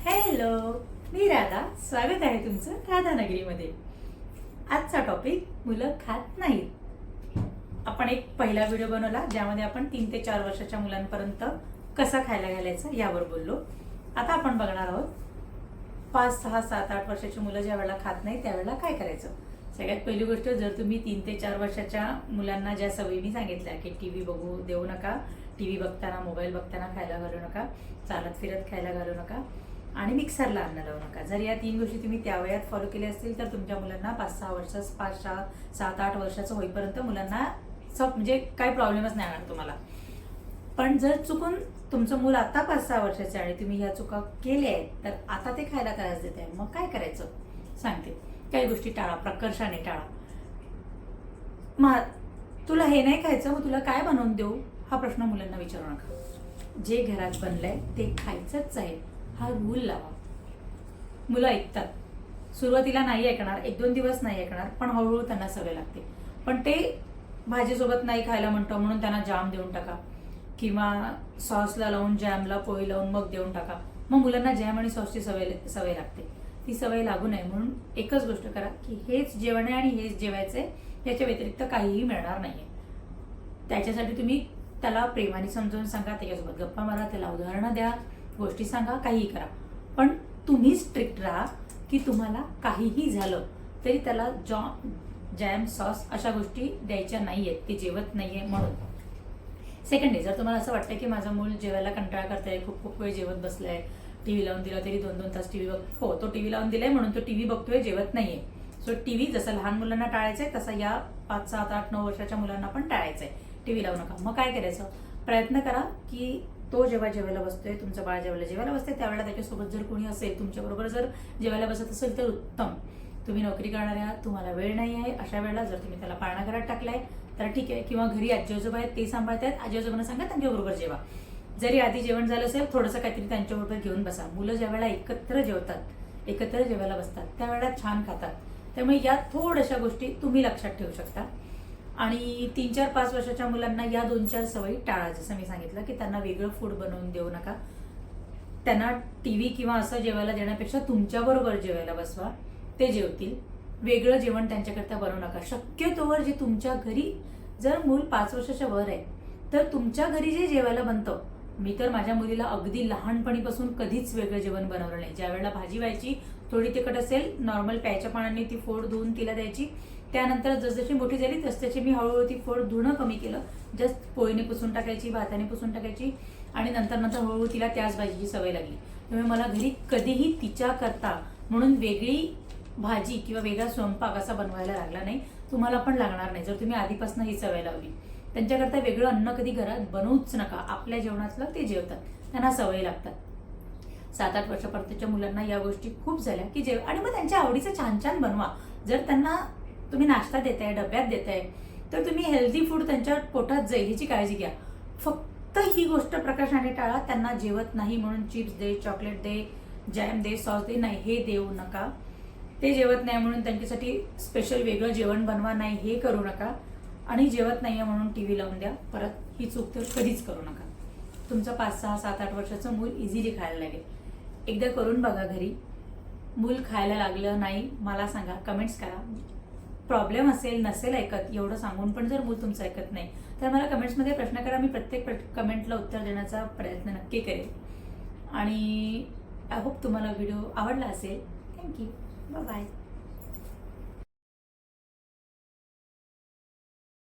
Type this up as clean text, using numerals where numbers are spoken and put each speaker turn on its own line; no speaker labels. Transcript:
Hello, मी राधा. स्वागत आहे तुमचं राधानगरीमध्ये. आजचा टॉपिक मुलं खात नाहीत. आपण एक पहिला व्हिडिओ बनवला ज्यामध्ये आपण 3 ते 4 वर्षाच्या मुलांपर्यंत कसं खायला घालायचं यावर बोललो. आता आपण बघणार आहोत 5, 6, 7, 8 वर्षाची मुलं ज्या वेळेला खात नाही त्यावेळेला काय करायचं. सगळ्यात पहिली गोष्ट, जर तुम्ही 3 ते 4 वर्षाच्या मुलांना ज्या सवयी मी सांगितल्या की टीव्ही बघू देऊ नका, टीव्ही बघताना मोबाईल बघताना खायला घालू नका, चालत फिरत खायला घालू नका आणि मिक्सरला अन्न लावू नका, जर या 3 गोष्टी तुम्ही त्या वयात फॉलो केल्या असतील तर तुमच्या मुलांना 5-6 वर्ष 7-8 वर्षाचं होईपर्यंत मुलांना म्हणजे काही प्रॉब्लेमच नाही येणार तुम्हाला. पण जर चुकून तुमचं मूल आता 5-6 वर्षाचे आणि तुम्ही ह्या चुका केल्या आहेत तर आता ते खायला त्रास देत आहे, मग काय करायचं सांगते. काही गोष्टी टाळा, प्रकर्षाने टाळा. मग तुला हे नाही खायचं, मग तुला काय बनवून देऊ हा प्रश्न मुलांना विचारू नका. जे घरात बनलंय ते खायचंच आहे हा रूल लावा. मुलं ऐकतात. सुरुवातीला नाही ऐकणार, 1-2 दिवस नाही ऐकणार, पण हळूहळू त्यांना सवय लागते. पण ते भाजीसोबत नाही खायला म्हणतो म्हणून त्यांना जाम देऊन टाका किंवा सॉसला लावून जॅमला पोळी लावून मग देऊन टाका. मग मुलांना जॅम आणि सॉसची सवय लागते. ती सवय लागू नये म्हणून एकच गोष्ट करा की हेच जेवण आहे आणि हेच जेवायचंय, याच्या व्यतिरिक्त काहीही मिळणार नाहीये. त्याच्यासाठी तुम्ही त्याला प्रेमाने समजावून सांगा, त्याच्यासोबत गप्पा मारा, त्याला उदाहरणं द्या, गोष्टी सांगा, काहीही करा. पण तुम्ही स्ट्रिक्ट राहा की तुम्हाला काहीही झालं तरी त्याला जॅम सॉस अशा गोष्टी द्यायच्या नाहीयेत, ते जेवत नाहीये म्हणून. सेकंड, जर तुम्हाला असं वाटतं की माझं मूल जेवायला कंटाळा करतंय, खूप वेळ जेवत बसलाय, टीव्ही लावून दिला तरी 2-2 तास टीव्ही हो, तो टीव्ही लावून दिलाय म्हणून तो टीव्ही बघतोय, जेवत नाहीये. सो टीव्ही जसं लहान मुलांना टाळायचंय तसं या 5, 7, 8, 9 वर्षाच्या मुलांना पण टाळायचंय. टीव्ही लावू नका. मग काय करायचं, प्रयत्न करा की तो जेव्हा जेवायला बसतोय, तुमचं बाळ जेवायला बसतंय त्यावेळेला त्याच्यासोबत जर कोणी असेल, तुमच्याबरोबर जर जेवायला बसत असेल तर उत्तम. तुम्ही नोकरी करणार आहात, तुम्हाला वेळ नाही आहे, अशा वेळेला जर तुम्ही त्याला पाळणाघरात टाकलाय तर ठीक आहे, किंवा घरी आजी आजोबा आहेत ते सांभाळतायत, आजी आजोबांना सांगा त्यांच्याबरोबर जेवा. जरी आधी जेवण झालं असेल थोडंसं काहीतरी त्यांच्याबरोबर घेऊन बसा. मुलं ज्यावेळेला एकत्र जेवतात, एकत्र जेवायला बसतात त्यावेळेला छान खातात. त्यामुळे या थोड्याशा गोष्टी तुम्ही लक्षात ठेवू शकता. आणि 3-4-5 वर्षाच्या मुलांना या 2-4 सवयी टाळा. जसं मी सांगितलं की त्यांना वेगळं फूड बनवून देऊ नका, त्यांना टीव्ही किंवा असं जेवायला देण्यापेक्षा तुमच्याबरोबर जेवायला बसवा, ते जेवतील. वेगळं जेवण त्यांच्याकरता बनवू नका. शक्यतोवर जे तुमच्या घरी, जर मूल 5 वर्षाच्या वर आहे तर तुमच्या घरी जे जेवायला बनतं, मी तर माझ्या मुलीला अगदी लहानपणीपासून कधीच वेगळं जेवण बनवलं नाही. ज्या वेळेला भाजी व्हायची, थोडी तिखट असेल, नॉर्मल प्यायच्या पाण्याने ती फोड धुवून तिला द्यायची. त्यानंतर जसजशी मोठी झाली तसतशी मी हळूहळू ती फोड धुणं कमी केलं. जस्ट पोळीने पुसून टाकायची, भाताने पुसून टाकायची आणि नंतर हळूहळू तिला त्याच भाजीची सवय लागली. त्यामुळे मला घरी कधीही तिच्या करता म्हणून वेगळी भाजी किंवा वेगळा स्वयंपाक असा बनवायला लागला नाही. तुम्हाला पण लागणार नाही जर तुम्ही आधीपासून ही सवय लावली. त्यांच्याकरता वेगळं अन्न कधी घरात बनवूच नका. आपल्या जेवणातलं ते जेवतात, त्यांना सवय लागतात. 7-8 वर्षापर्यंतच्या मुलांना या गोष्टी खूप झाल्या की आणि मग त्यांच्या आवडीचं छान छान बनवा. जर त्यांना तुम्ही नाश्ता देताय, डब्यात देताय तर तुम्ही हेल्दी फूड त्यांच्या पोटात जाईल ह्याची काळजी घ्या. फक्त ही गोष्ट प्रकर्षाने टाळा. त्यांना जेवत नाही म्हणून चिप्स दे, चॉकलेट दे, जॅम दे, सॉस दे, नाही हे देऊ नका. ते जेवत नाही म्हणून त्यांच्यासाठी स्पेशल वेगळं जेवण बनवा, नाही हे करू नका. आणि जेवत नाहीये म्हणून टीव्ही लावून द्या, परत ही चूक तर कधीच करू नका. तुमचं 5, 6, 7, 8 वर्षाचं मूल इझिली खायला लागेल. एकदा करून बघा घरी. मूल खायला लागलं नाही मला सांगा, कमेंट्स करा. प्रॉब्लेम असेल, नसेल ऐकत एवढं सांगून पण जर मूल तुमचं ऐकत नाही तर मला कमेंट्समध्ये प्रश्न करा. मी प्रत्येक कमेंटला उत्तर देण्याचा प्रयत्न नक्की करेन. आणि आय होप तुम्हाला व्हिडिओ आवडला असेल. थँक्यू. बाय.